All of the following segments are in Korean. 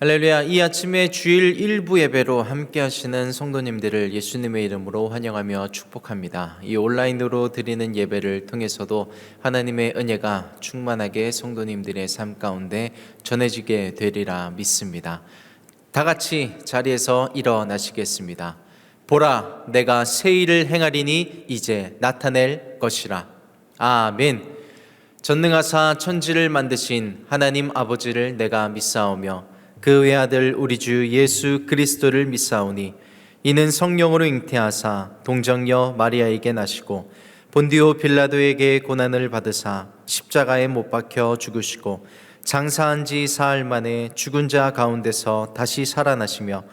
할렐루야. 이 아침에 주일 일부 예배로 함께 하시는 성도님들을 예수님의 이름으로 환영하며 축복합니다. 이 온라인으로 드리는 예배를 통해서도 하나님의 은혜가 충만하게 성도님들의 삶 가운데 전해지게 되리라 믿습니다. 다 같이 자리에서 일어나시겠습니다. 보라, 내가 새 일을 행하리니 이제 나타낼 것이라. 아멘. 전능하사 천지를 만드신 하나님 아버지를 내가 믿사오며 그 외아들 우리 주 예수 그리스도를 믿사오니 이는 성령으로 잉태하사 동정녀 마리아에게 나시고 본디오 빌라도에게 고난을 받으사 십자가에 못 박혀 죽으시고 장사한 지 사흘 만에 죽은 자 가운데서 다시 살아나시며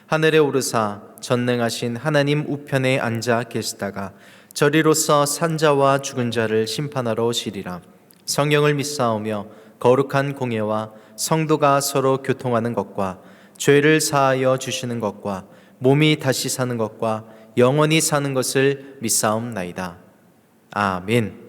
하늘에 오르사 전능하신 하나님 우편에 앉아 계시다가 저리로서 산자와 죽은 자를 심판하러 오시리라. 성령을 믿사오며 거룩한 공예와 성도가 서로 교통하는 것과 죄를 사하여 주시는 것과 몸이 다시 사는 것과 영원히 사는 것을 믿사옵나이다. 아멘.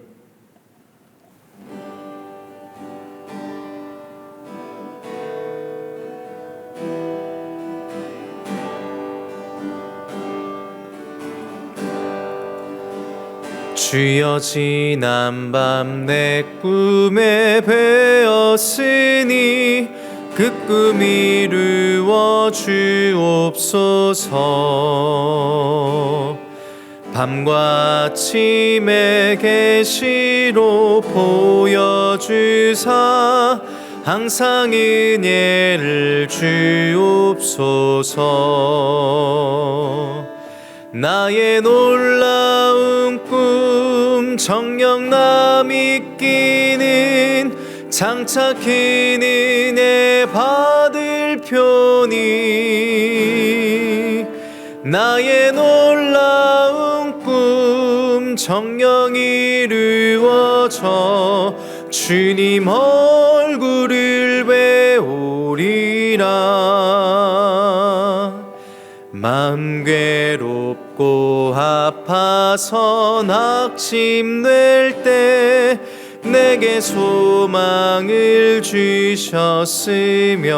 주여 지난 밤 내 꿈에 배었으니 그 꿈 이루어 주옵소서. 밤과 아침의 계시로 보여주사 항상 은혜를 주옵소서. 나의 놀라운 꿈 정녕 남이 끼는 장차 큰 은혜 받을 표니 나의 놀라운 꿈 정녕 이루어져 주님 얼굴을 배우리라. 마음 괴롭고 아파서 낙심될 때 내게 소망을 주셨으며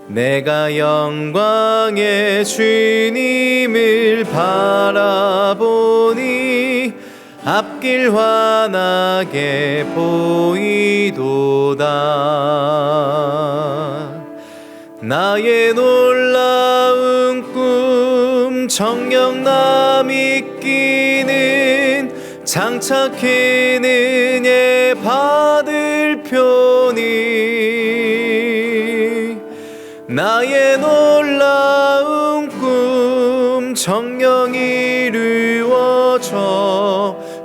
내가 영광의 주님을 바라보니 앞길 환하게 보이도다. 나의 놀라운 꿈 정녕 남이 끼는 장차 큰 은혜 받을 표니 나의 놀라운 꿈 정녕 이루어져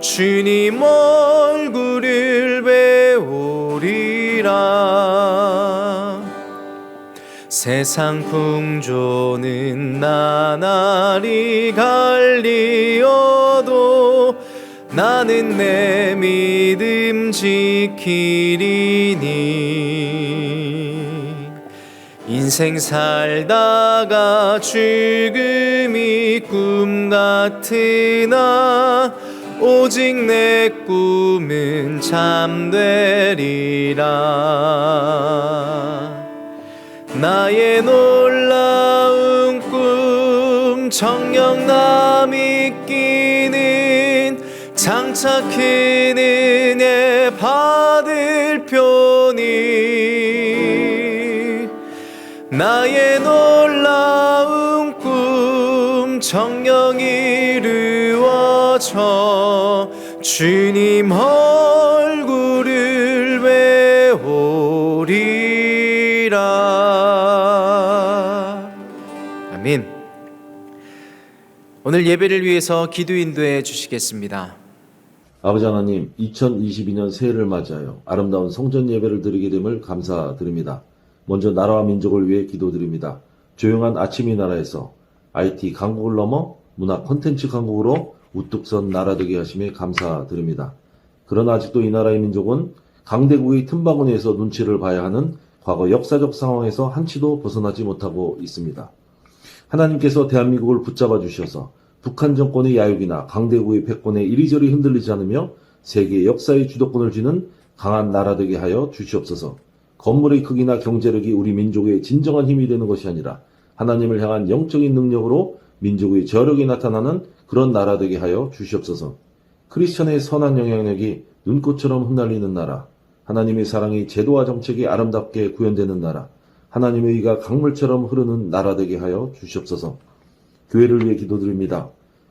주님 얼굴을 배우리라. 세상 풍조는 나날이 갈리어도 나는 내 믿음 지키리니 인생 살다가 죽음이 꿈 같으나 오직 내 꿈은 참되리라. 나의 놀라운 꿈 정녕 남이 끼는 장차 큰 은혜 받을 표니 나의 놀라운 꿈 정녕 이루어져 주님 얼굴을 배우리라. 아멘. 오늘 예배를 위해서 기도 인도해 주시겠습니다. 아버지 하나님, 2022년 새해를 맞이하여 아름다운 성전 예배를 드리게 됨을 감사드립니다. 먼저 나라와 민족을 위해 기도드립니다. 조용한 아침 이 나라에서 IT 강국을 넘어 문화 콘텐츠 강국으로 우뚝 선 나라 되게 하심에 감사드립니다. 그러나 아직도 이 나라의 민족은 강대국의 틈바구니에서 눈치를 봐야 하는 과거 역사적 상황에서 한치도 벗어나지 못하고 있습니다. 하나님께서 대한민국을 붙잡아 주셔서 북한 정권의 야욕이나 강대국의 패권에 이리저리 흔들리지 않으며 세계 역사의 주도권을 쥐는 강한 나라 되게 하여 주시옵소서. 건물의 크기나 경제력이 우리 민족의 진정한 힘이 되는 것이 아니라 하나님을 향한 영적인 능력으로 민족의 저력이 나타나는 그런 나라 되게 하여 주시옵소서. 크리스천의 선한 영향력이 눈꽃처럼 흩날리는 나라, 하나님의 사랑이 제도와 정책이 아름답게 구현되는 나라, 하나님의 의가 강물처럼 흐르는 나라 되게 하여 주시옵소서. 교회를 위해 기도드립니다.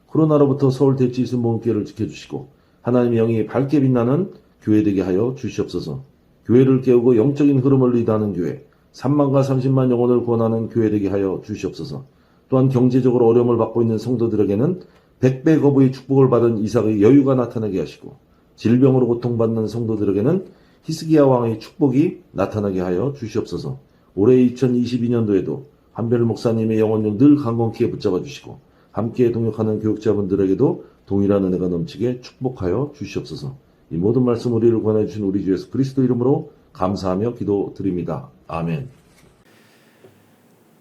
코로나로부터 서울 대치이슬 모험교회를 지켜주시고 하나님의 영이 밝게 빛나는 교회 되게 하여 주시옵소서. 교회를 깨우고 영적인 흐름을 리드하는 교회, 3만과 30만 영혼을 구원하는 교회 되게 하여 주시옵소서. 또한 경제적으로 어려움을 받고 있는 성도들에게는 100배 거부의 축복을 받은 이삭의 여유가 나타나게 하시고 질병으로 고통받는 성도들에게는 히스기야 왕의 축복이 나타나게 하여 주시옵소서. 올해 2022년도에도 한별 목사님의 영혼을 늘 강건키에 붙잡아 주시고 함께 동역하는 교육자분들에게도 동일한 은혜가 넘치게 축복하여 주시옵소서. 이 모든 말씀 우리를 권해 주신 우리 주 예수 그리스도 이름으로 감사하며 기도드립니다. 아멘.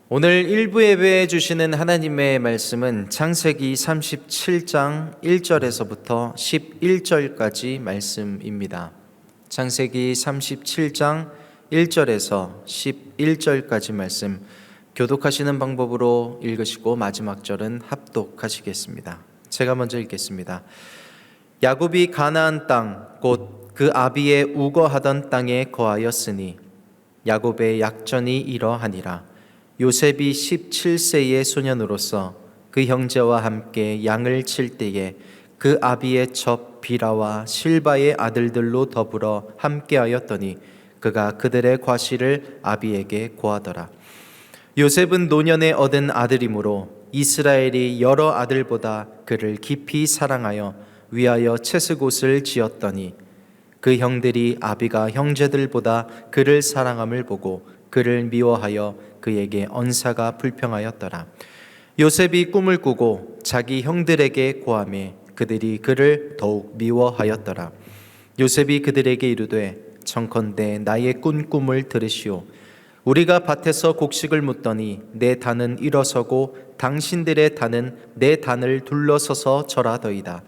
오늘 일부 예배해 주시는 하나님의 말씀은 창세기 37장 1절에서부터 11절까지 말씀입니다. 창세기 37장 1절에서 11절까지 말씀 교독하시는 방법으로 읽으시고 마지막 절은 합독하시겠습니다. 제가 먼저 읽겠습니다. 야곱이 가나안 땅 곧 그 아비의 우거하던 땅에 거하였으니 야곱의 약전이 이러하니라. 요셉이 17세의 소년으로서 그 형제와 함께 양을 칠 때에 그 아비의 첩 비라와 실바의 아들들로 더불어 함께하였더니 그가 그들의 과실을 아비에게 고하더라. 요셉은 노년에 얻은 아들이므로 이스라엘이 여러 아들보다 그를 깊이 사랑하여 위하여 채스곳을 지었더니 그 형들이 아비가 형제들보다 그를 사랑함을 보고 그를 미워하여 그에게 언사가 불평하였더라. 요셉이 꿈을 꾸고 자기 형들에게 고하매 그들이 그를 더욱 미워하였더라. 요셉이 그들에게 이르되 청컨대 나의 꾼 꿈을 들으시오. 우리가 밭에서 곡식을 묻더니 내 단은 일어서고 당신들의 단은 내 단을 둘러서서 절하더이다.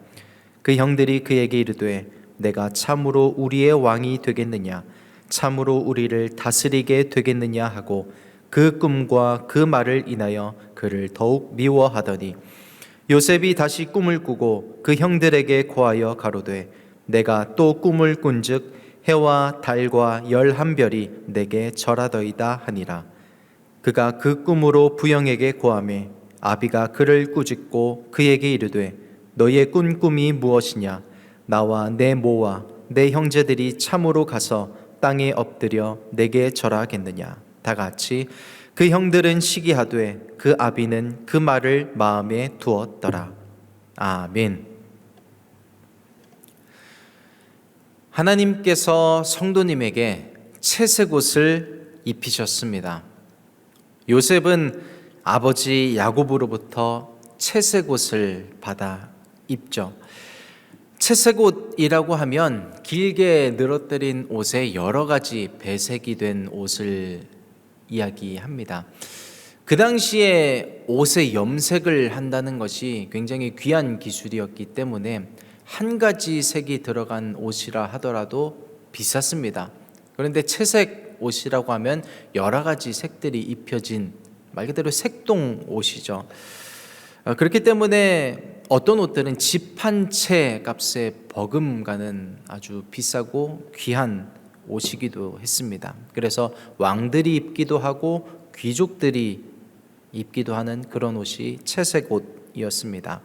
그 형들이 그에게 이르되 내가 참으로 우리의 왕이 되겠느냐 참으로 우리를 다스리게 되겠느냐 하고 그 꿈과 그 말을 인하여 그를 더욱 미워하더니 요셉이 다시 꿈을 꾸고 그 형들에게 고하여 가로되 내가 또 꿈을 꾼즉 해와 달과 11별이 내게 절하더이다 하니라. 그가 그 꿈으로 부형에게 고하매 아비가 그를 꾸짖고 그에게 이르되 너의 꾼 꿈이 무엇이냐 나와 내 모와 내 형제들이 참으로 가서 땅에 엎드려 내게 절하겠느냐. 다 같이 그 형들은 시기하되 그 아비는 그 말을 마음에 두었더라. 아멘. 하나님께서 성도님에게 채색옷을 입히셨습니다. 요셉은 아버지 야곱으로부터 채색옷을 받아 입죠. 채색옷이라고 하면 길게 늘어뜨린 옷에 여러 가지 배색이 된 옷을 이야기합니다. 그 당시에 옷에 염색을 한다는 것이 굉장히 귀한 기술이었기 때문에 한 가지 색이 들어간 옷이라 하더라도 비쌌습니다. 그런데 채색 옷이라고 하면 여러 가지 색들이 입혀진 말 그대로 색동 옷이죠. 그렇기 때문에 어떤 옷들은 집 한 채 값에 버금가는 아주 비싸고 귀한 옷이기도 했습니다. 그래서 왕들이 입기도 하고 귀족들이 입기도 하는 그런 옷이 채색 옷이었습니다.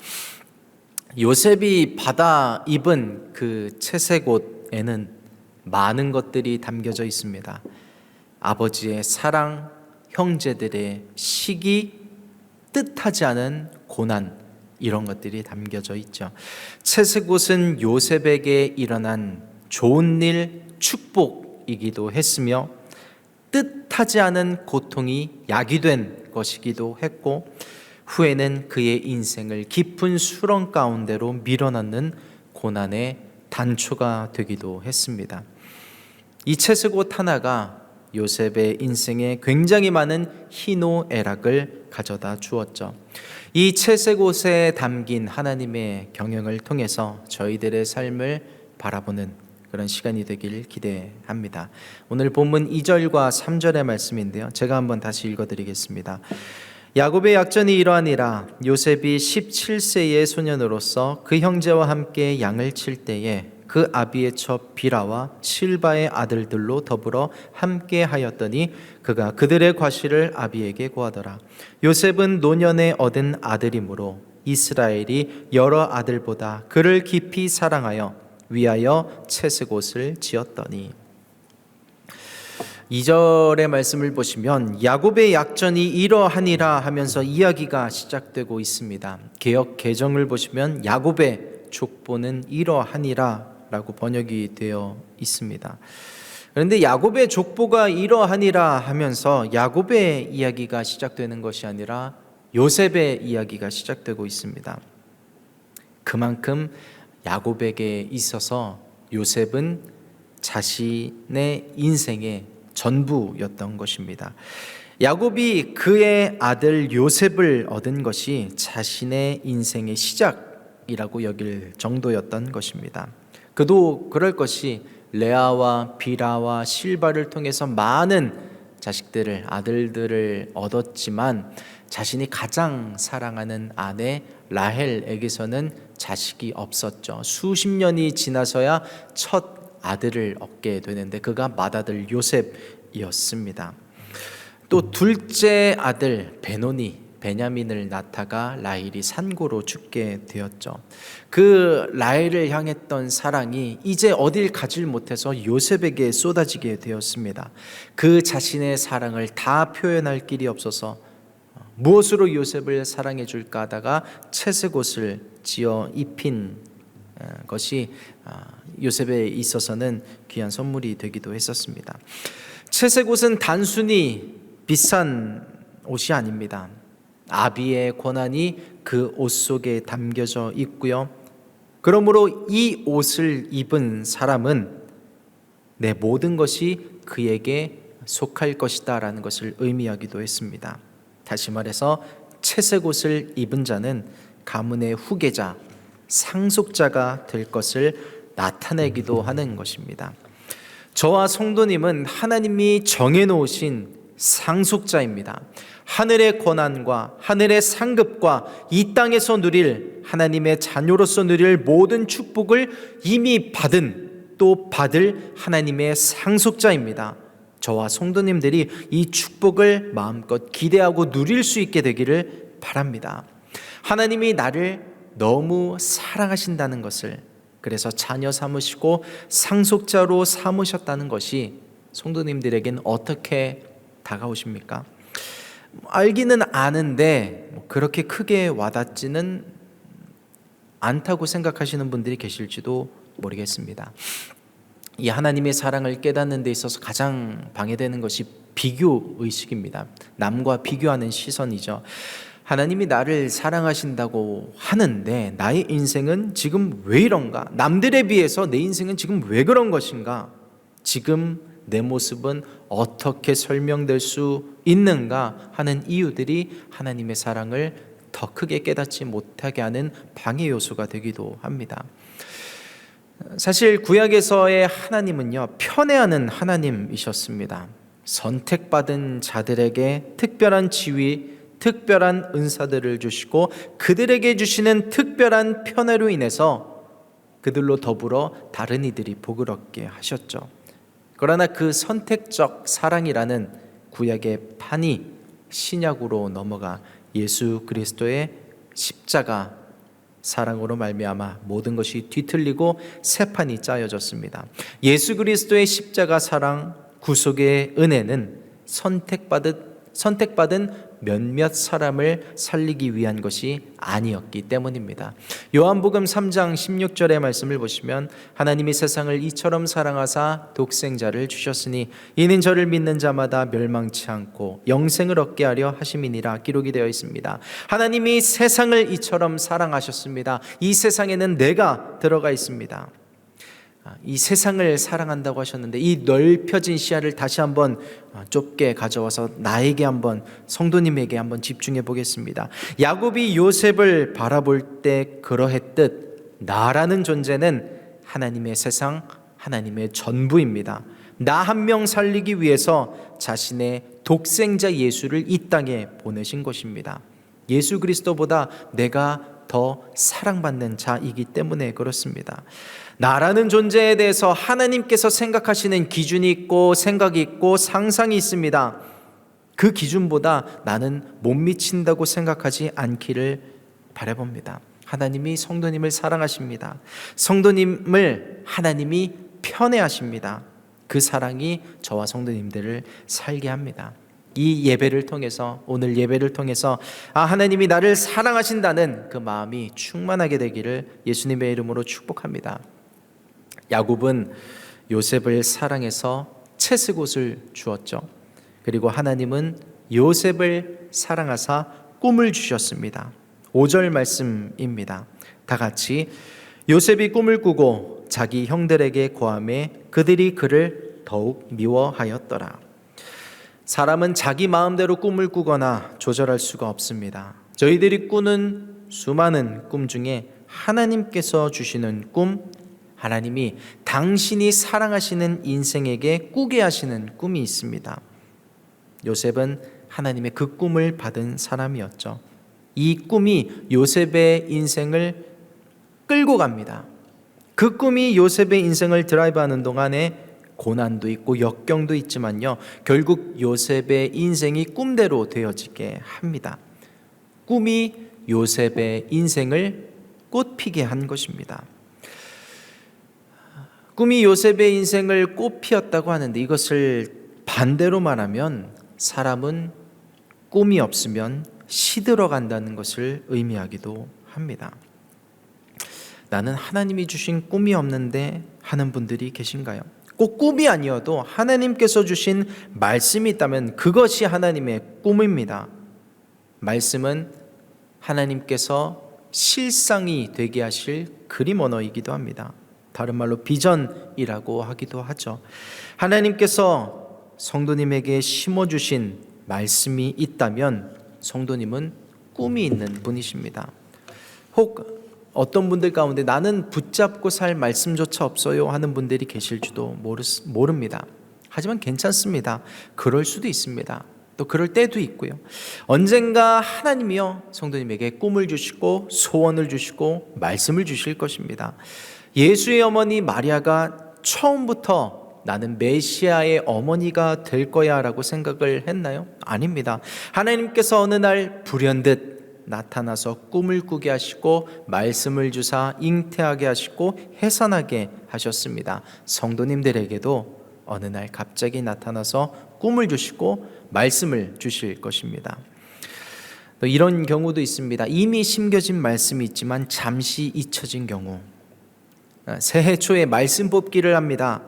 요셉이 받아 입은 그 채색 옷에는 많은 것들이 담겨져 있습니다. 아버지의 사랑, 형제들의 시기, 뜻하지 않은 고난, 이런 것들이 담겨져 있죠. 채색 옷은 요셉에게 일어난 좋은 일, 축복이기도 했으며 뜻하지 않은 고통이 약이 된 것이기도 했고 후에는 그의 인생을 깊은 수렁 가운데로 밀어넣는 고난의 단초가 되기도 했습니다. 이 채색 옷 하나가 요셉의 인생에 굉장히 많은 희노애락을 가져다 주었죠. 이 채색 옷에 담긴 하나님의 경영을 통해서 저희들의 삶을 바라보는 그런 시간이 되길 기대합니다. 오늘 본문 2절과 3절의 말씀인데요. 제가 한번 다시 읽어드리겠습니다. 야곱의 약전이 이러하니라. 요셉이 17세의 소년으로서 그 형제와 함께 양을 칠 때에 그 아비의 처 비라와 실바의 아들들로 더불어 함께 하였더니 그가 그들의 과실을 아비에게 고하더라. 요셉은 노년에 얻은 아들이므로 이스라엘이 여러 아들보다 그를 깊이 사랑하여 위하여 채색옷을 지었더니. 2절의 말씀을 보시면 야곱의 약전이 이러하니라 하면서 이야기가 시작되고 있습니다. 개역 개정을 보시면 야곱의 족보는 이러하니라 라고 번역이 되어 있습니다. 그런데 야곱의 족보가 이러하니라 하면서 야곱의 이야기가 시작되는 것이 아니라 요셉의 이야기가 시작되고 있습니다. 그만큼 야곱에게 있어서 요셉은 자신의 인생의 전부였던 것입니다. 야곱이 그의 아들 요셉을 얻은 것이 자신의 인생의 시작이라고 여길 정도였던 것입니다. 그도 그럴 것이 레아와 비라와 실바를 통해서 많은 자식들을, 아들들을 얻었지만 자신이 가장 사랑하는 아내 라헬에게서는 자식이 없었죠. 수십 년이 지나서야 첫 아들을 얻게 되는데 그가 맏아들 요셉이었습니다. 또 둘째 아들 베냐민을 낳다가 라헬이 산고로 죽게 되었죠. 그 라헬을 향했던 사랑이 이제 어딜 가질 못해서 요셉에게 쏟아지게 되었습니다. 그 자신의 사랑을 다 표현할 길이 없어서 무엇으로 요셉을 사랑해 줄까 하다가 채색옷을 지어 입힌 것이 요셉에 있어서는 귀한 선물이 되기도 했었습니다. 채색옷은 단순히 비싼 옷이 아닙니다. 아비의 권한이 그 옷 속에 담겨져 있고요. 그러므로 이 옷을 입은 사람은 내 모든 것이 그에게 속할 것이다 라는 것을 의미하기도 했습니다. 다시 말해서 채색옷을 입은 자는 가문의 후계자, 상속자가 될 것을 나타내기도 하는 것입니다. 저와 성도님은 하나님이 정해놓으신 상속자입니다. 하늘의 권한과 하늘의 상급과 이 땅에서 누릴 하나님의 자녀로서 누릴 모든 축복을 이미 받은 또 받을 하나님의 상속자입니다. 저와 성도님들이 이 축복을 마음껏 기대하고 누릴 수 있게 되기를 바랍니다. 하나님이 나를 너무 사랑하신다는 것을, 그래서 자녀 삼으시고 상속자로 삼으셨다는 것이 성도님들에겐 어떻게 다가오십니까? 알기는 아는데 그렇게 크게 와닿지는 않다고 생각하시는 분들이 계실지도 모르겠습니다. 이 하나님의 사랑을 깨닫는 데 있어서 가장 방해되는 것이 비교의식입니다. 남과 비교하는 시선이죠. 하나님이 나를 사랑하신다고 하는데 나의 인생은 지금 왜 이런가? 남들에 비해서 내 인생은 지금 왜 그런 것인가? 지금 내 모습은 어떻게 설명될 수 있는가 하는 이유들이 하나님의 사랑을 더 크게 깨닫지 못하게 하는 방해 요소가 되기도 합니다. 사실 구약에서의 하나님은요, 편애하는 하나님이셨습니다. 선택받은 자들에게 특별한 지위, 특별한 은사들을 주시고 그들에게 주시는 특별한 편애로 인해서 그들로 더불어 다른 이들이 복을 얻게 하셨죠. 그러나 그 선택적 사랑이라는 구약의 판이 신약으로 넘어가 예수 그리스도의 십자가 사랑으로 말미암아 모든 것이 뒤틀리고 새 판이 짜여졌습니다. 예수 그리스도의 십자가 사랑, 구속의 은혜는 선택받은 몇몇 사람을 살리기 위한 것이 아니었기 때문입니다. 요한복음 3장 16절의 말씀을 보시면 하나님이 세상을 이처럼 사랑하사 독생자를 주셨으니 이는 저를 믿는 자마다 멸망치 않고 영생을 얻게 하려 하심이니라 기록이 되어 있습니다. 하나님이 세상을 이처럼 사랑하셨습니다. 이 세상에는 내가 들어가 있습니다. 이 세상을 사랑한다고 하셨는데 이 넓혀진 시야를 다시 한번 좁게 가져와서 나에게 한번, 성도님에게 한번 집중해 보겠습니다. 야곱이 요셉을 바라볼 때 그러했듯 나라는 존재는 하나님의 세상, 하나님의 전부입니다. 나 한 명 살리기 위해서 자신의 독생자 예수를 이 땅에 보내신 것입니다. 예수 그리스도보다 내가 더 사랑받는 자이기 때문에 그렇습니다. 나라는 존재에 대해서 하나님께서 생각하시는 기준이 있고 생각이 있고 상상이 있습니다. 그 기준보다 나는 못 미친다고 생각하지 않기를 바라봅니다. 하나님이 성도님을 사랑하십니다. 성도님을 하나님이 편애하십니다. 그 사랑이 저와 성도님들을 살게 합니다. 이 예배를 통해서, 오늘 예배를 통해서 하나님이 나를 사랑하신다는 그 마음이 충만하게 되기를 예수님의 이름으로 축복합니다. 야곱은 요셉을 사랑해서 채색옷을 주었죠. 그리고 하나님은 요셉을 사랑하사 꿈을 주셨습니다. 5절 말씀입니다. 다 같이 요셉이 꿈을 꾸고 자기 형들에게 고하매 그들이 그를 더욱 미워하였더라. 사람은 자기 마음대로 꿈을 꾸거나 조절할 수가 없습니다. 저희들이 꾸는 수많은 꿈 중에 하나님께서 주시는 꿈, 하나님이 당신이 사랑하시는 인생에게 꾸게 하시는 꿈이 있습니다. 요셉은 하나님의 그 꿈을 받은 사람이었죠. 이 꿈이 요셉의 인생을 끌고 갑니다. 그 꿈이 요셉의 인생을 드라이브하는 동안에 고난도 있고 역경도 있지만요, 결국 요셉의 인생이 꿈대로 되어지게 합니다. 꿈이 요셉의 인생을 꽃피게 한 것입니다. 꿈이 요셉의 인생을 꽃피웠다고 하는데, 이것을 반대로 말하면 사람은 꿈이 없으면 시들어간다는 것을 의미하기도 합니다. 나는 하나님이 주신 꿈이 없는데 하는 분들이 계신가요? 꼭 꿈이 아니어도 하나님께서 주신 말씀이 있다면 그것이 하나님의 꿈입니다. 말씀은 하나님께서 실상이 되게 하실 그림 언어이기도 합니다. 다른 말로 비전이라고 하기도 하죠. 하나님께서 성도님에게 심어주신 말씀이 있다면 성도님은 꿈이 있는 분이십니다. 혹 어떤 분들 가운데 나는 붙잡고 살 말씀조차 없어요 하는 분들이 계실지도 모릅니다. 하지만 괜찮습니다. 그럴 수도 있습니다. 또 그럴 때도 있고요. 언젠가 하나님이요 성도님에게 꿈을 주시고 소원을 주시고 말씀을 주실 것입니다. 예수의 어머니 마리아가 처음부터 나는 메시아의 어머니가 될 거야 라고 생각을 했나요? 아닙니다. 하나님께서 어느 날 불현듯 나타나서 꿈을 꾸게 하시고 말씀을 주사 잉태하게 하시고 해산하게 하셨습니다. 성도님들에게도 어느 날 갑자기 나타나서 꿈을 주시고 말씀을 주실 것입니다. 또 이런 경우도 있습니다. 이미 심겨진 말씀이 있지만 잠시 잊혀진 경우. 새해 초에 말씀 뽑기를 합니다.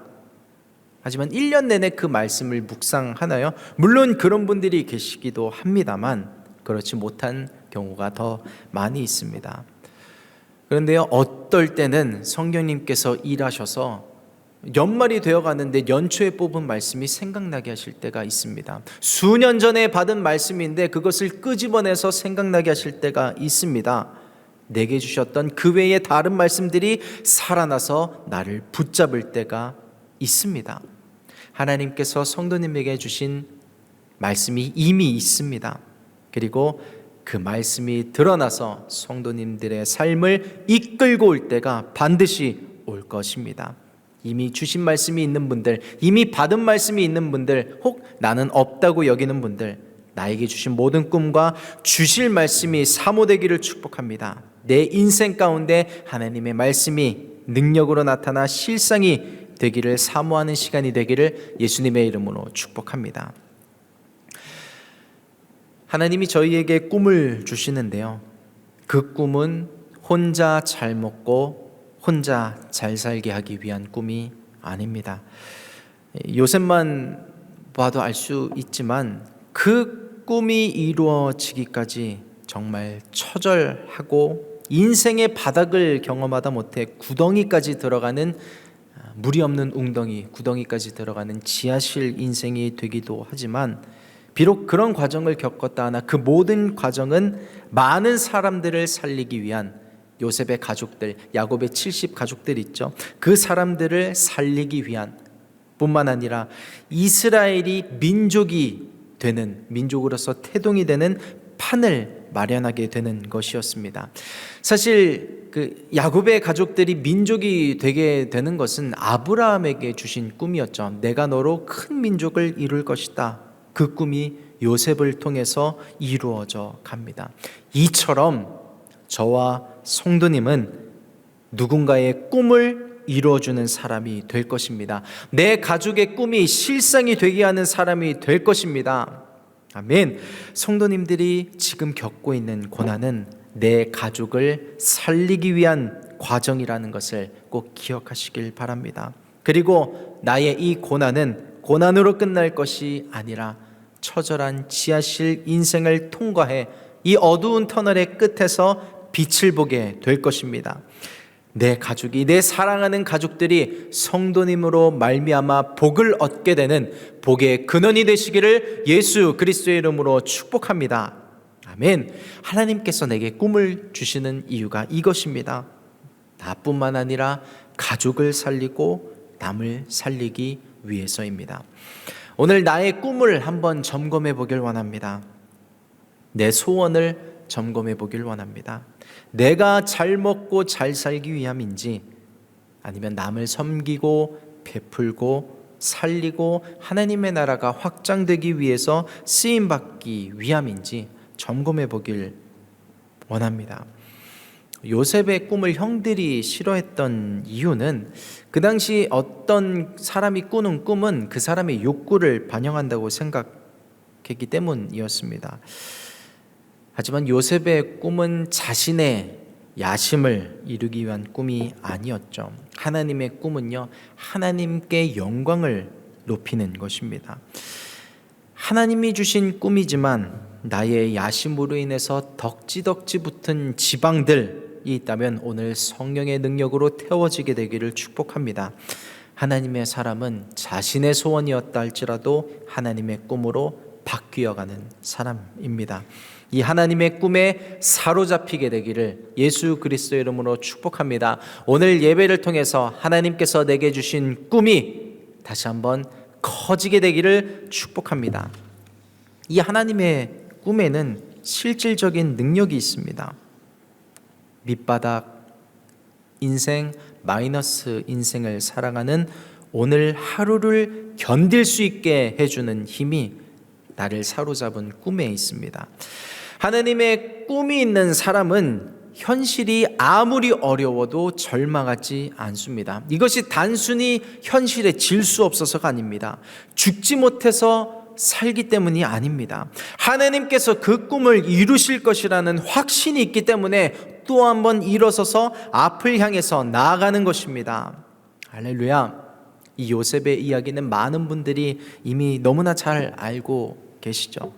하지만 1년 내내 그 말씀을 묵상하나요? 물론 그런 분들이 계시기도 합니다만 그렇지 못한 경우가 더 많이 있습니다. 그런데요, 어떨 때는 성령님께서 일하셔서 연말이 되어가는데 연초에 뽑은 말씀이 생각나게 하실 때가 있습니다. 수년 전에 받은 말씀인데 그것을 끄집어내서 생각나게 하실 때가 있습니다. 내게 주셨던 그 외의 다른 말씀들이 살아나서 나를 붙잡을 때가 있습니다. 하나님께서 성도님에게 주신 말씀이 이미 있습니다. 그리고 그 말씀이 드러나서 성도님들의 삶을 이끌고 올 때가 반드시 올 것입니다. 이미 주신 말씀이 있는 분들, 이미 받은 말씀이 있는 분들, 혹 나는 없다고 여기는 분들, 나에게 주신 모든 꿈과 주실 말씀이 사모되기를 축복합니다. 내 인생 가운데 하나님의 말씀이 능력으로 나타나 실상이 되기를 사모하는 시간이 되기를 예수님의 이름으로 축복합니다. 하나님이 저희에게 꿈을 주시는데요, 그 꿈은 혼자 잘 먹고 혼자 잘 살게 하기 위한 꿈이 아닙니다. 요셉만 봐도 알 수 있지만 그 꿈이 이루어지기까지 정말 처절하고 인생의 바닥을 경험하다 못해 구덩이까지 들어가는, 물이 없는 웅덩이, 구덩이까지 들어가는 지하실 인생이 되기도 하지만, 비록 그런 과정을 겪었다 하나 그 모든 과정은 많은 사람들을 살리기 위한 요셉의 가족들, 야곱의 70 가족들 있죠. 그 사람들을 살리기 위한 뿐만 아니라 이스라엘이 민족이 되는, 민족으로서 태동이 되는 판을 마련하게 되는 것이었습니다. 사실 그 야곱의 가족들이 민족이 되게 되는 것은 아브라함에게 주신 꿈이었죠. 내가 너로 큰 민족을 이룰 것이다. 그 꿈이 요셉을 통해서 이루어져 갑니다. 이처럼 저와 성도님은 누군가의 꿈을 이루어주는 사람이 될 것입니다. 내 가족의 꿈이 실상이 되게 하는 사람이 될 것입니다. 아멘. 성도님들이 지금 겪고 있는 고난은 내 가족을 살리기 위한 과정이라는 것을 꼭 기억하시길 바랍니다. 그리고 나의 이 고난은 고난으로 끝날 것이 아니라 처절한 지하실 인생을 통과해 이 어두운 터널의 끝에서 빛을 보게 될 것입니다. 내 가족이, 내 사랑하는 가족들이 성도님으로 말미암아 복을 얻게 되는 복의 근원이 되시기를 예수 그리스도의 이름으로 축복합니다. 아멘. 하나님께서 내게 꿈을 주시는 이유가 이것입니다. 나뿐만 아니라 가족을 살리고 남을 살리기 위해서입니다. 오늘 나의 꿈을 한번 점검해 보길 원합니다. 내 소원을 점검해 보길 원합니다. 내가 잘 먹고 잘 살기 위함인지, 아니면 남을 섬기고 베풀고 살리고 하나님의 나라가 확장되기 위해서 쓰임받기 위함인지 점검해 보길 원합니다. 요셉의 꿈을 형들이 싫어했던 이유는 그 당시 어떤 사람이 꾸는 꿈은 그 사람의 욕구를 반영한다고 생각했기 때문이었습니다. 하지만 요셉의 꿈은 자신의 야심을 이루기 위한 꿈이 아니었죠. 하나님의 꿈은요, 하나님께 영광을 높이는 것입니다. 하나님이 주신 꿈이지만 나의 야심으로 인해서 덕지덕지 붙은 지방들이 있다면 오늘 성령의 능력으로 태워지게 되기를 축복합니다. 하나님의 사람은 자신의 소원이었다 할지라도 하나님의 꿈으로 바뀌어가는 사람입니다. 이 하나님의 꿈에 사로잡히게 되기를 예수 그리스도의 이름으로 축복합니다. 오늘 예배를 통해서 하나님께서 내게 주신 꿈이 다시 한번 커지게 되기를 축복합니다. 이 하나님의 꿈에는 실질적인 능력이 있습니다. 밑바닥 인생, 마이너스 인생을 살아가는 오늘 하루를 견딜 수 있게 해주는 힘이 나를 사로잡은 꿈에 있습니다. 하나님의 꿈이 있는 사람은 현실이 아무리 어려워도 절망하지 않습니다. 이것이 단순히 현실에 질 수 없어서가 아닙니다. 죽지 못해서 살기 때문이 아닙니다. 하나님께서 그 꿈을 이루실 것이라는 확신이 있기 때문에 또 한 번 일어서서 앞을 향해서 나아가는 것입니다. 할렐루야. 이 요셉의 이야기는 많은 분들이 이미 너무나 잘 알고 계시죠.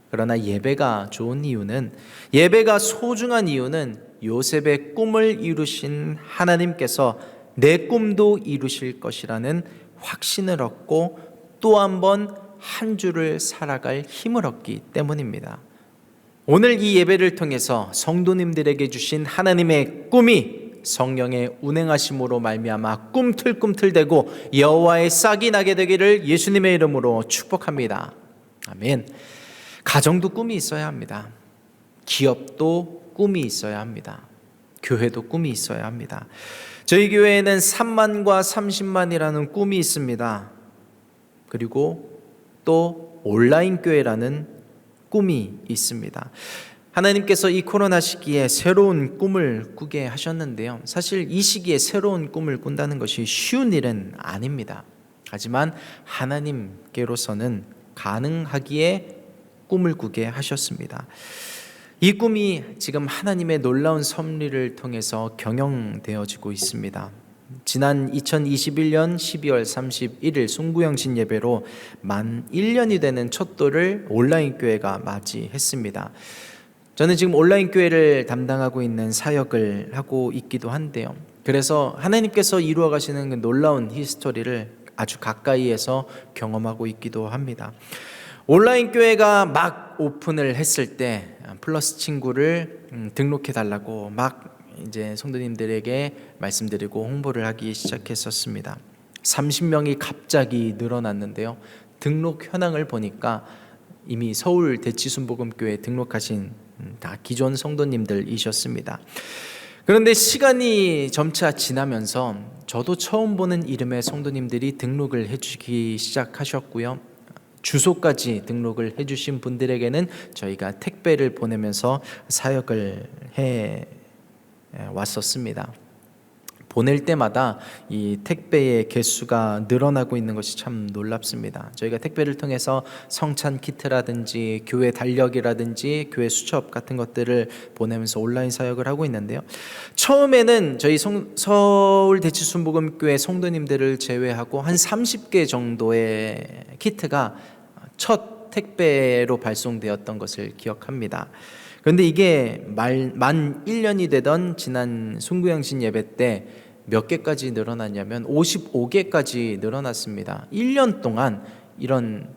그러나 예배가 좋은 이유는, 예배가 소중한 이유는 요셉의 꿈을 이루신 하나님께서 내 꿈도 이루실 것이라는 확신을 얻고 또 한 번 한 주를 살아갈 힘을 얻기 때문입니다. 오늘 이 예배를 통해서 성도님들에게 주신 하나님의 꿈이 성령의 운행하심으로 말미암아 꿈틀꿈틀대고 여호와의 싹이 나게 되기를 예수님의 이름으로 축복합니다. 아멘. 가정도 꿈이 있어야 합니다. 기업도 꿈이 있어야 합니다. 교회도 꿈이 있어야 합니다. 저희 교회에는 3만과 30만이라는 꿈이 있습니다. 그리고 또 온라인 교회라는 꿈이 있습니다. 하나님께서 이 코로나 시기에 새로운 꿈을 꾸게 하셨는데요. 사실 이 시기에 새로운 꿈을 꾼다는 것이 쉬운 일은 아닙니다. 하지만 하나님께로서는 가능하기에 꿈을 꾸게 하셨습니다. 이 꿈이 지금 하나님의 놀라운 섭리를 통해서 경영되어지고 있습니다. 지난 2021년 12월 31일 송구영신 예배로 만 1년이 되는 첫돌을 온라인 교회가 맞이했습니다. 저는 지금 온라인 교회를 담당하고 있는 사역을 하고 있기도 한데요. 그래서 하나님께서 이루어 가시는 그 놀라운 히스토리를 아주 가까이에서 경험하고 있기도 합니다. 온라인 교회가 막 오픈을 했을 때 플러스 친구를 등록해 달라고 막 이제 성도님들에게 말씀드리고 홍보를 하기 시작했었습니다. 30명이 갑자기 늘어났는데요. 등록 현황을 보니까 이미 서울 대치순복음교회에 등록하신 다 기존 성도님들이셨습니다. 그런데 시간이 점차 지나면서 저도 처음 보는 이름의 성도님들이 등록을 해주기 시작하셨고요. 주소까지 등록을 해주신 분들에게는 저희가 택배를 보내면서 사역을 해 왔었습니다. 보낼 때마다 이 택배의 개수가 늘어나고 있는 것이 참 놀랍습니다. 저희가 택배를 통해서 성찬 키트라든지 교회 달력이라든지 교회 수첩 같은 것들을 보내면서 온라인 사역을 하고 있는데요. 처음에는 저희 서울 대치순복음교회 성도님들을 제외하고 한 30개 정도의 키트가 첫 택배로 발송되었던 것을 기억합니다. 그런데 이게 만 1년이 되던 지난 순구양신 예배 때 몇 개까지 늘어났냐면 55개까지 늘어났습니다. 1년 동안 이런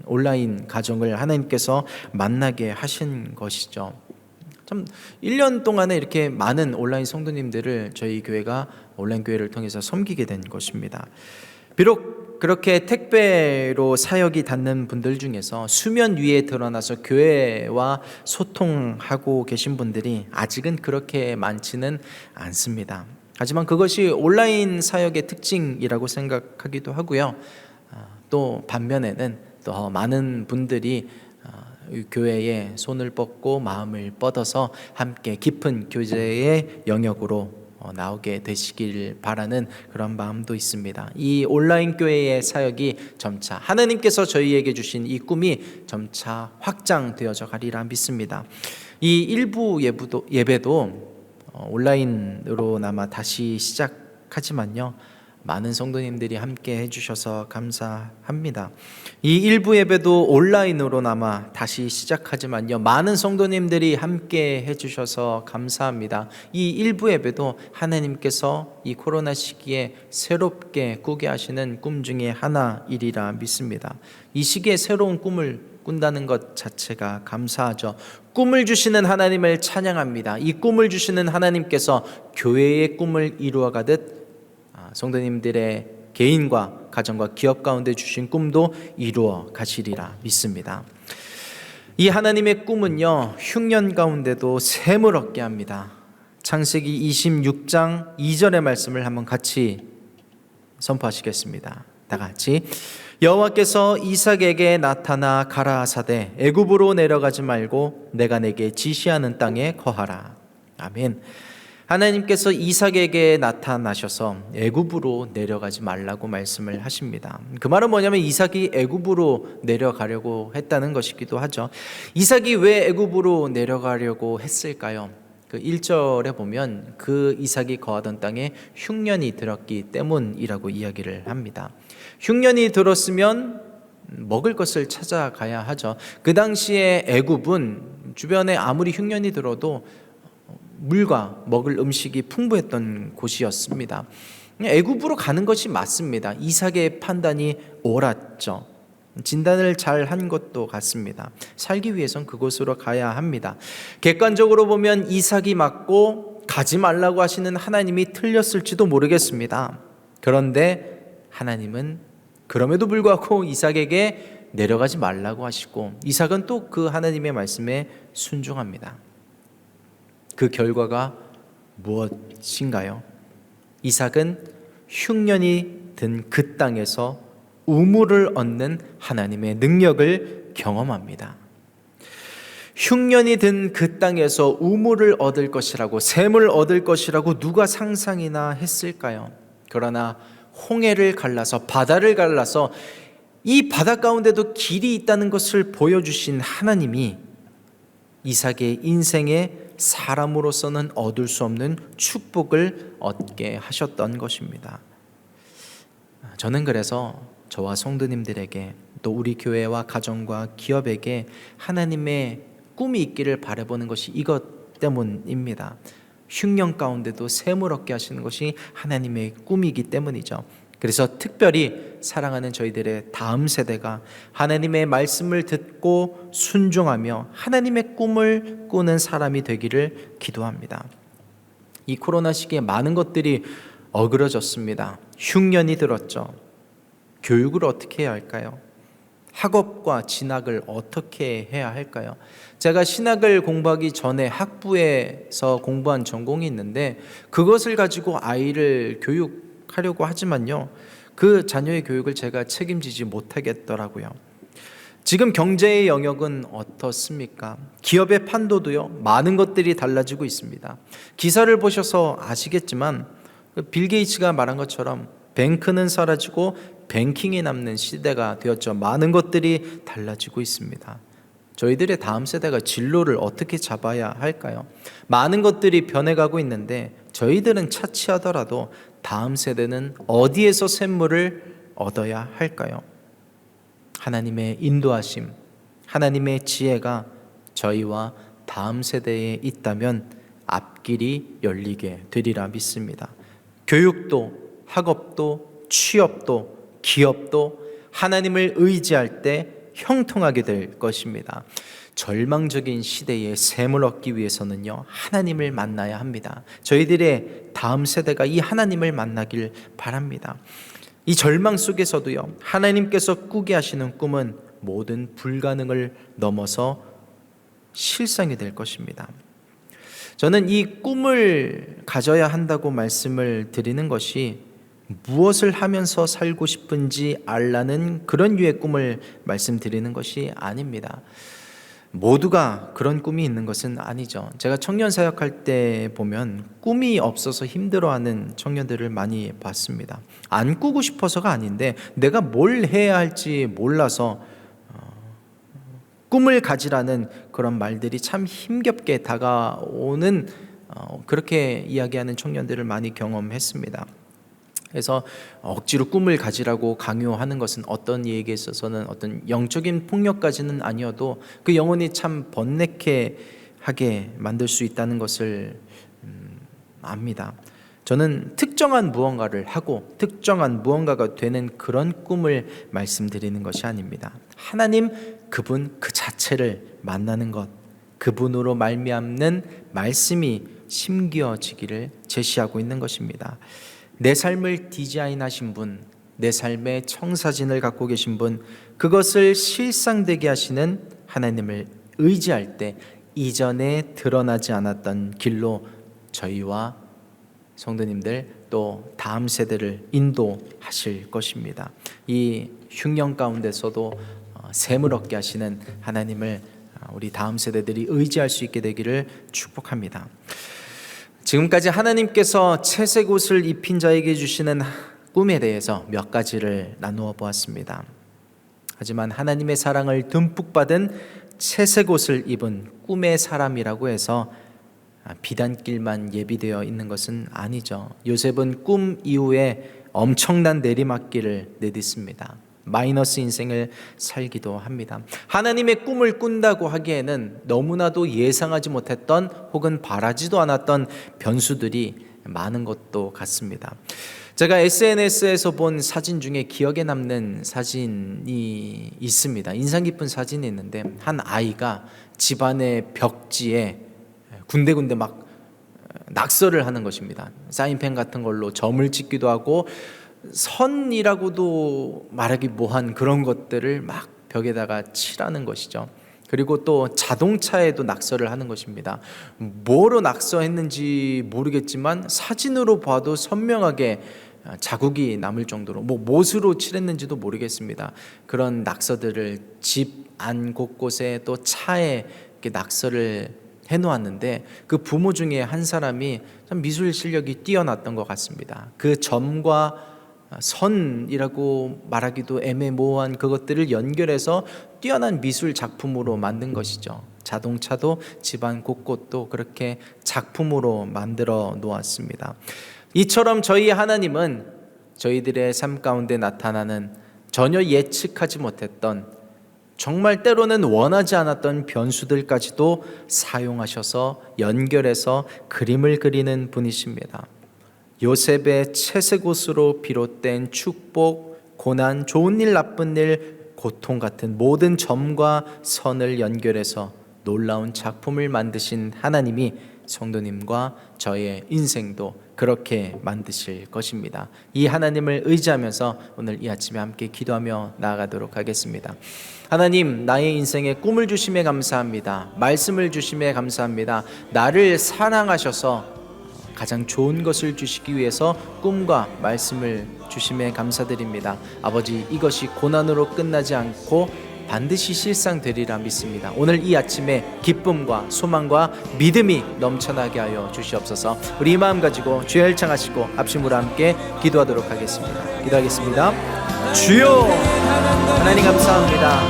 온라인 가정을 하나님께서 만나게 하신 것이죠. 참 1년 동안에 이렇게 많은 온라인 성도님들을 저희 교회가 온라인 교회를 통해서 섬기게 된 것입니다. 비록 그렇게 택배로 사역이 닿는 분들 중에서 수면 위에 드러나서 교회와 소통하고 계신 분들이 아직은 그렇게 많지는 않습니다. 하지만 그것이 온라인 사역의 특징이라고 생각하기도 하고요. 또 반면에는 또 많은 분들이 교회에 손을 뻗고 마음을 뻗어서 함께 깊은 교제의 영역으로 나오게 되시길 바라는 그런 마음도 있습니다. 이 온라인 교회의 사역이 점차 하나님께서 저희에게 주신 이 꿈이 점차 확장되어져 가리라 믿습니다. 이 일부 예배도 온라인으로나마 다시 시작하지만요, 많은 성도님들이 함께 해주셔서 감사합니다. 이 일부 예배도 온라인으로나마 다시 시작하지만요, 많은 성도님들이 함께 해주셔서 감사합니다. 이 일부 예배도 하나님께서 이 코로나 시기에 새롭게 꾸게 하시는 꿈 중에 하나이리라 믿습니다. 이 시기에 새로운 꿈을 꾼다는 것 자체가 감사하죠. 꿈을 주시는 하나님을 찬양합니다. 이 꿈을 주시는 하나님께서 교회의 꿈을 이루어가듯 성도님들의 개인과 가정과 기업 가운데 주신 꿈도 이루어 가시리라 믿습니다. 이 하나님의 꿈은요, 흉년 가운데도 샘을 얻게 합니다. 창세기 26장 2절의 말씀을 한번 같이 선포하시겠습니다. 다 같이. 여호와께서 이삭에게 나타나 가라 하사대 애굽으로 내려가지 말고 내가 내게 지시하는 땅에 거하라. 아멘. 하나님께서 이삭에게 나타나셔서 애굽으로 내려가지 말라고 말씀을 하십니다. 그 말은 뭐냐면 이삭이 애굽으로 내려가려고 했다는 것이기도 하죠. 이삭이 왜 애굽으로 내려가려고 했을까요? 그 1절에 보면 그 이삭이 거하던 땅에 흉년이 들었기 때문이라고 이야기를 합니다. 흉년이 들었으면 먹을 것을 찾아가야 하죠. 그 당시에 애굽은 주변에 아무리 흉년이 들어도 물과 먹을 음식이 풍부했던 곳이었습니다. 애굽으로 가는 것이 맞습니다. 이삭의 판단이 옳았죠. 진단을 잘 한 것도 같습니다. 살기 위해선 그곳으로 가야 합니다. 객관적으로 보면 이삭이 맞고 가지 말라고 하시는 하나님이 틀렸을지도 모르겠습니다. 그런데 하나님은 그럼에도 불구하고 이삭에게 내려가지 말라고 하시고 이삭은 또 그 하나님의 말씀에 순종합니다. 그 결과가 무엇인가요? 이삭은 흉년이 든 그 땅에서 우물을 얻는 하나님의 능력을 경험합니다. 흉년이 든 그 땅에서 우물을 얻을 것이라고, 샘을 얻을 것이라고 누가 상상이나 했을까요? 그러나 홍해를 갈라서, 바다를 갈라서 이 바다 가운데도 길이 있다는 것을 보여주신 하나님이 이삭의 인생에 사람으로서는 얻을 수 없는 축복을 얻게 하셨던 것입니다. 저는 그래서 저와 성도님들에게 또 우리 교회와 가정과 기업에게 하나님의 꿈이 있기를 바라보는 것이 이것 때문입니다. 흉년 가운데도 샘을 얻게 하시는 것이 하나님의 꿈이기 때문이죠. 그래서 특별히 사랑하는 저희들의 다음 세대가 하나님의 말씀을 듣고 순종하며 하나님의 꿈을 꾸는 사람이 되기를 기도합니다. 이 코로나 시기에 많은 것들이 어그러졌습니다. 흉년이 들었죠. 교육을 어떻게 해야 할까요? 학업과 진학을 어떻게 해야 할까요? 제가 신학을 공부하기 전에 학부에서 공부한 전공이 있는데 그것을 가지고 아이를 교육하려고 하지만요, 그 자녀의 교육을 제가 책임지지 못하겠더라고요. 지금 경제의 영역은 어떻습니까? 기업의 판도도요, 많은 것들이 달라지고 있습니다. 기사를 보셔서 아시겠지만 빌 게이츠가 말한 것처럼 뱅크는 사라지고 뱅킹이 남는 시대가 되었죠. 많은 것들이 달라지고 있습니다. 저희들의 다음 세대가 진로를 어떻게 잡아야 할까요? 많은 것들이 변해가고 있는데 저희들은 차치하더라도 다음 세대는 어디에서 샘물을 얻어야 할까요? 하나님의 인도하심, 하나님의 지혜가 저희와 다음 세대에 있다면 앞길이 열리게 되리라 믿습니다. 교육도, 학업도, 취업도, 기업도 하나님을 의지할 때 형통하게 될 것입니다. 절망적인 시대에 샘을 얻기 위해서는요, 하나님을 만나야 합니다. 저희들의 다음 세대가 이 하나님을 만나길 바랍니다. 이 절망 속에서도요, 하나님께서 꾸게 하시는 꿈은 모든 불가능을 넘어서 실상이 될 것입니다. 저는 이 꿈을 가져야 한다고 말씀을 드리는 것이 무엇을 하면서 살고 싶은지 알라는 그런 류의 꿈을 말씀드리는 것이 아닙니다. 모두가 그런 꿈이 있는 것은 아니죠. 제가 청년 사역할 때 보면 꿈이 없어서 힘들어하는 청년들을 많이 봤습니다. 안 꾸고 싶어서가 아닌데 내가 뭘 해야 할지 몰라서 꿈을 가지라는 그런 말들이 참 힘겹게 다가오는, 그렇게 이야기하는 청년들을 많이 경험했습니다. 그래서 억지로 꿈을 가지라고 강요하는 것은 어떤 이에게 있어서는 어떤 영적인 폭력까지는 아니어도 그 영혼이 참 번뇌케 하게 만들 수 있다는 것을 압니다. 저는 특정한 무언가를 하고 특정한 무언가가 되는 그런 꿈을 말씀드리는 것이 아닙니다. 하나님 그분 그 자체를 만나는 것, 그분으로 말미암는 말씀이 심겨지기를 제시하고 있는 것입니다. 내 삶을 디자인하신 분, 내 삶의 청사진을 갖고 계신 분, 그것을 실상되게 하시는 하나님을 의지할 때 이전에 드러나지 않았던 길로 저희와 성도님들 또 다음 세대를 인도하실 것입니다. 이 흉년 가운데서도 샘을 얻게 하시는 하나님을 우리 다음 세대들이 의지할 수 있게 되기를 축복합니다. 지금까지 하나님께서 채색 옷을 입힌 자에게 주시는 꿈에 대해서 몇 가지를 나누어 보았습니다. 하지만 하나님의 사랑을 듬뿍 받은 채색 옷을 입은 꿈의 사람이라고 해서 비단길만 예비되어 있는 것은 아니죠. 요셉은 꿈 이후에 엄청난 내리막길을 내딛습니다. 마이너스 인생을 살기도 합니다. 하나님의 꿈을 꾼다고 하기에는 너무나도 예상하지 못했던 혹은 바라지도 않았던 변수들이 많은 것도 같습니다. 제가 SNS에서 본 사진 중에 기억에 남는 사진이 있습니다. 인상 깊은 사진이 있는데 한 아이가 집안의 벽지에 군데군데 막 낙서를 하는 것입니다. 사인펜 같은 걸로 점을 찍기도 하고 선이라고도 말하기 뭐한 그런 것들을 막 벽에다가 칠하는 것이죠. 그리고 또 자동차에도 낙서를 하는 것입니다. 뭐로 낙서했는지 모르겠지만 사진으로 봐도 선명하게 자국이 남을 정도로, 못으로 칠했는지도 모르겠습니다. 그런 낙서들을 집 안 곳곳에 또 차에 이렇게 낙서를 해놓았는데 그 부모 중에 한 사람이 참 미술 실력이 뛰어났던 것 같습니다. 그 점과 선이라고 말하기도 애매모호한 그것들을 연결해서 뛰어난 미술 작품으로 만든 것이죠. 자동차도 집안 곳곳도 그렇게 작품으로 만들어 놓았습니다. 이처럼 저희 하나님은 저희들의 삶 가운데 나타나는 전혀 예측하지 못했던, 정말 때로는 원하지 않았던 변수들까지도 사용하셔서 연결해서 그림을 그리는 분이십니다. 요셉의 채색 옷으로 비롯된 축복, 고난, 좋은 일, 나쁜 일, 고통 같은 모든 점과 선을 연결해서 놀라운 작품을 만드신 하나님이 성도님과 저의 인생도 그렇게 만드실 것입니다. 이 하나님을 의지하면서 오늘 이 아침에 함께 기도하며 나아가도록 하겠습니다. 하나님, 나의 인생에 꿈을 주심에 감사합니다. 말씀을 주심에 감사합니다. 나를 사랑하셔서 가장 좋은 것을 주시기 위해서 꿈과 말씀을 주심에 감사드립니다. 아버지, 이것이 고난으로 끝나지 않고 반드시 실상되리라 믿습니다. 오늘 이 아침에 기쁨과 소망과 믿음이 넘쳐나게 하여 주시옵소서. 우리 이 마음 가지고 주여 열창하시고 합심으로 함께 기도하도록 하겠습니다. 기도하겠습니다. 주여, 하나님 감사합니다.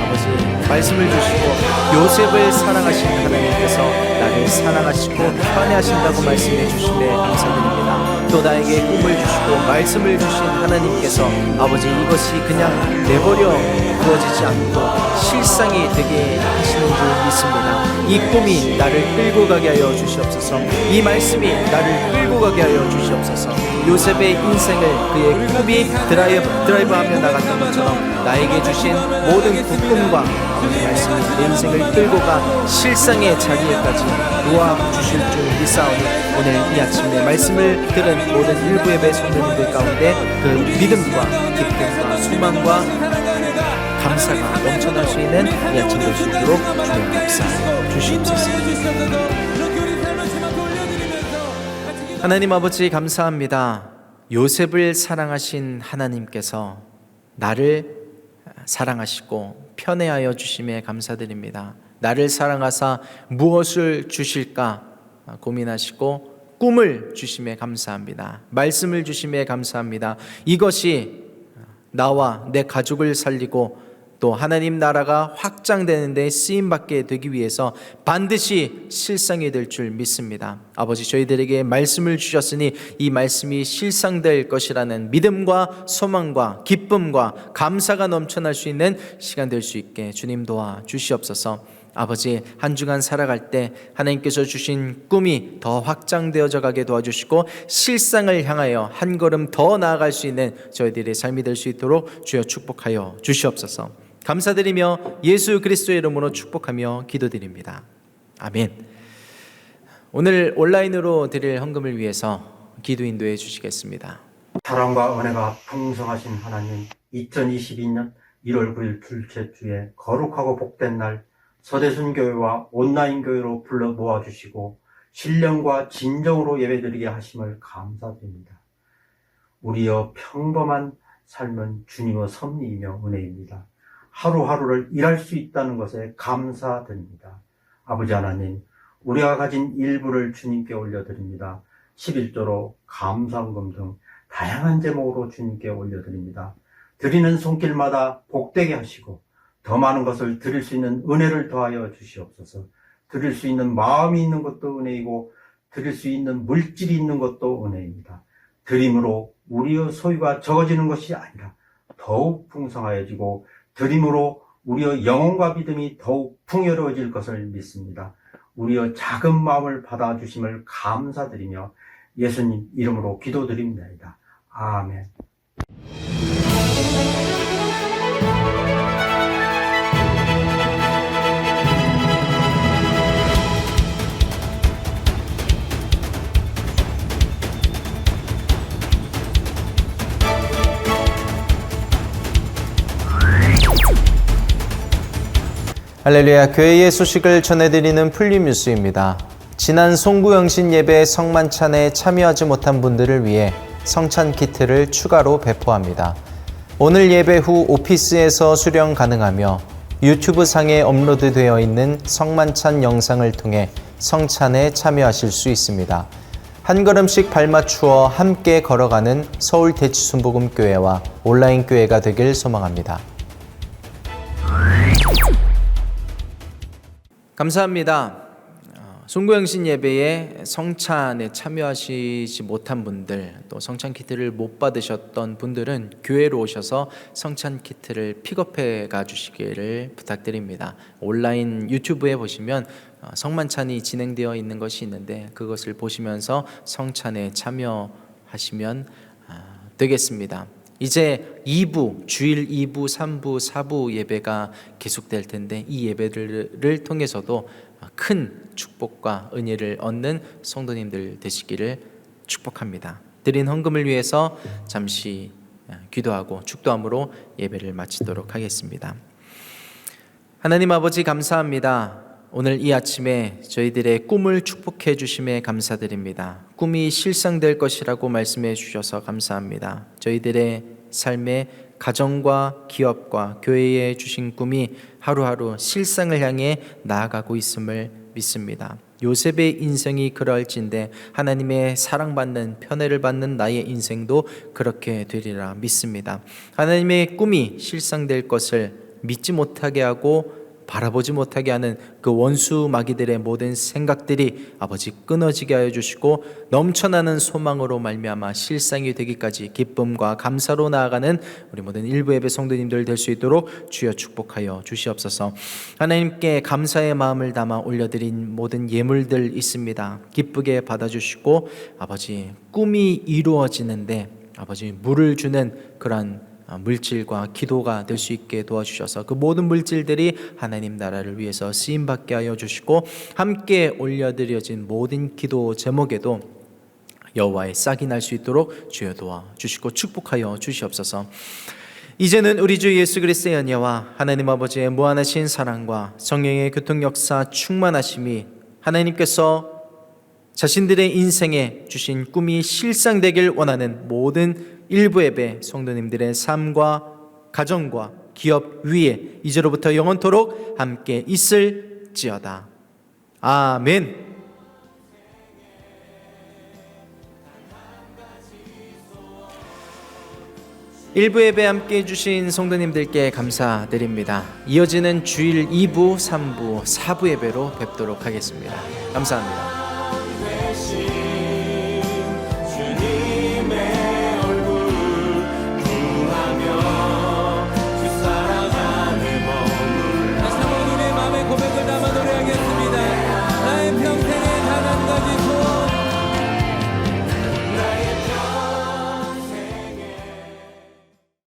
아버지, 말씀을 주시고 요셉을 사랑하신 하나님께서 나를 사랑하시고 편애하신다고 말씀해 주심에 감사드립니다. 또 나에게 꿈을 주시고 말씀을 주신 하나님께서 아버지, 이것이 그냥 내버려 두어지지 않고 실상이 되게 하시는 줄 믿습니다. 이 꿈이 나를 끌고 가게 하여 주시옵소서. 이 말씀이 나를 끌고 가게 하여 주시옵소서. 요셉의 인생을 그의 꿈이 드라이브하며 나갔던 것처럼 나에게 주신 모든 그 꿈과 말씀이 내 인생을 끌고 가 실상의 자리에까지 놓아 주실 줄 믿사오니 오늘 이 아침에 말씀을 들은 모든 일부 예배 성도님들 가운데 그 믿음과 기쁨과 소망과 감사가 넘쳐날 수 있는 이 아침 될 수 있도록 주님 역사하여 주시옵소서. 하나님 아버지 감사합니다. 요셉을 사랑하신 하나님께서 나를 사랑하시고 편애하여 주심에 감사드립니다. 나를 사랑하사 무엇을 주실까 고민하시고 꿈을 주심에 감사합니다. 말씀을 주심에 감사합니다. 이것이 나와 내 가족을 살리고 또 하나님 나라가 확장되는 데 쓰임받게 되기 위해서 반드시 실상이 될 줄 믿습니다. 아버지, 저희들에게 말씀을 주셨으니 이 말씀이 실상될 것이라는 믿음과 소망과 기쁨과 감사가 넘쳐날 수 있는 시간 될 수 있게 주님 도와 주시옵소서. 아버지, 한 주간 살아갈 때 하나님께서 주신 꿈이 더 확장되어져 가게 도와주시고 실상을 향하여 한 걸음 더 나아갈 수 있는 저희들의 삶이 될 수 있도록 주여 축복하여 주시옵소서. 감사드리며 예수 그리스도의 이름으로 축복하며 기도드립니다. 아멘. 오늘 온라인으로 드릴 헌금을 위해서 기도 인도해 주시겠습니다. 사랑과 은혜가 풍성하신 하나님, 2022년 1월 9일 둘째 주에 거룩하고 복된 날 서대순교회와 온라인교회로 불러 모아주시고 신령과 진정으로 예배드리게 하심을 감사드립니다. 우리의 평범한 삶은 주님의 섭리이며 은혜입니다. 하루하루를 일할 수 있다는 것에 감사드립니다. 아버지 하나님, 우리가 가진 일부를 주님께 올려드립니다. 11조로 감사헌금 등 다양한 제목으로 주님께 올려드립니다. 드리는 손길마다 복되게 하시고 더 많은 것을 드릴 수 있는 은혜를 더하여 주시옵소서. 드릴 수 있는 마음이 있는 것도 은혜이고 드릴 수 있는 물질이 있는 것도 은혜입니다. 드림으로 우리의 소유가 적어지는 것이 아니라 더욱 풍성하여지고 드림으로 우리의 영혼과 믿음이 더욱 풍요로워질 것을 믿습니다. 우리의 작은 마음을 받아주심을 감사드리며 예수님 이름으로 기도드립니다. 아멘. 할렐루야, 교회의 소식을 전해드리는 풀림뉴스입니다. 지난 송구영신 예배 성만찬에 참여하지 못한 분들을 위해 성찬 키트를 추가로 배포합니다. 오늘 예배 후 오피스에서 수령 가능하며 유튜브 상에 업로드되어 있는 성만찬 영상을 통해 성찬에 참여하실 수 있습니다. 한 걸음씩 발맞추어 함께 걸어가는 서울 대치순복음교회와 온라인 교회가 되길 소망합니다. 감사합니다. 송구영신 예배에 성찬에 참여하시지 못한 분들, 또 성찬 키트를 못 받으셨던 분들은 교회로 오셔서 성찬 키트를 픽업해 가 주시기를 부탁드립니다. 온라인 유튜브에 보시면 성만찬이 진행되어 있는 것이 있는데 그것을 보시면서 성찬에 참여하시면 되겠습니다. 이제 2부, 주일 2부, 3부, 4부 예배가 계속될 텐데 이 예배를 통해서도 큰 축복과 은혜를 얻는 성도님들 되시기를 축복합니다. 드린 헌금을 위해서 잠시 기도하고 축도함으로 예배를 마치도록 하겠습니다. 하나님 아버지 감사합니다. 오늘 이 아침에 저희들의 꿈을 축복해 주심에 감사드립니다. 꿈이 실상될 것이라고 말씀해 주셔서 감사합니다. 저희들의 삶에 가정과 기업과 교회에 주신 꿈이 하루하루 실상을 향해 나아가고 있음을 믿습니다. 요셉의 인생이 그럴진데 하나님의 사랑받는 편애를 받는 나의 인생도 그렇게 되리라 믿습니다. 하나님의 꿈이 실상될 것을 믿지 못하게 하고 바라보지 못하게 하는 그 원수 마귀들의 모든 생각들이 아버지 끊어지게 하여 주시고 넘쳐나는 소망으로 말미암아 실상이 되기까지 기쁨과 감사로 나아가는 우리 모든 일부 예배 성도님들 될 수 있도록 주여 축복하여 주시옵소서. 하나님께 감사의 마음을 담아 올려드린 모든 예물들 있습니다. 기쁘게 받아주시고 아버지 꿈이 이루어지는데 아버지 물을 주는 그러한 물질과 기도가 될 수 있게 도와주셔서 그 모든 물질들이 하나님 나라를 위해서 쓰임받게 하여 주시고 함께 올려드려진 모든 기도 제목에도 여호와의 싹이 날 수 있도록 주여 도와주시고 축복하여 주시옵소서. 이제는 우리 주 예수 그리스도의 은혜와 하나님 아버지의 무한하신 사랑과 성령의 교통 역사 충만하심이 하나님께서 자신들의 인생에 주신 꿈이 실상되길 원하는 모든 일부 예배 성도님들의 삶과 가정과 기업 위에 이제로부터 영원토록 함께 있을지어다. 아멘. 일부 예배 함께 해주신 성도님들께 감사드립니다. 이어지는 주일 2부, 3부, 4부 예배로 뵙도록 하겠습니다. 감사합니다.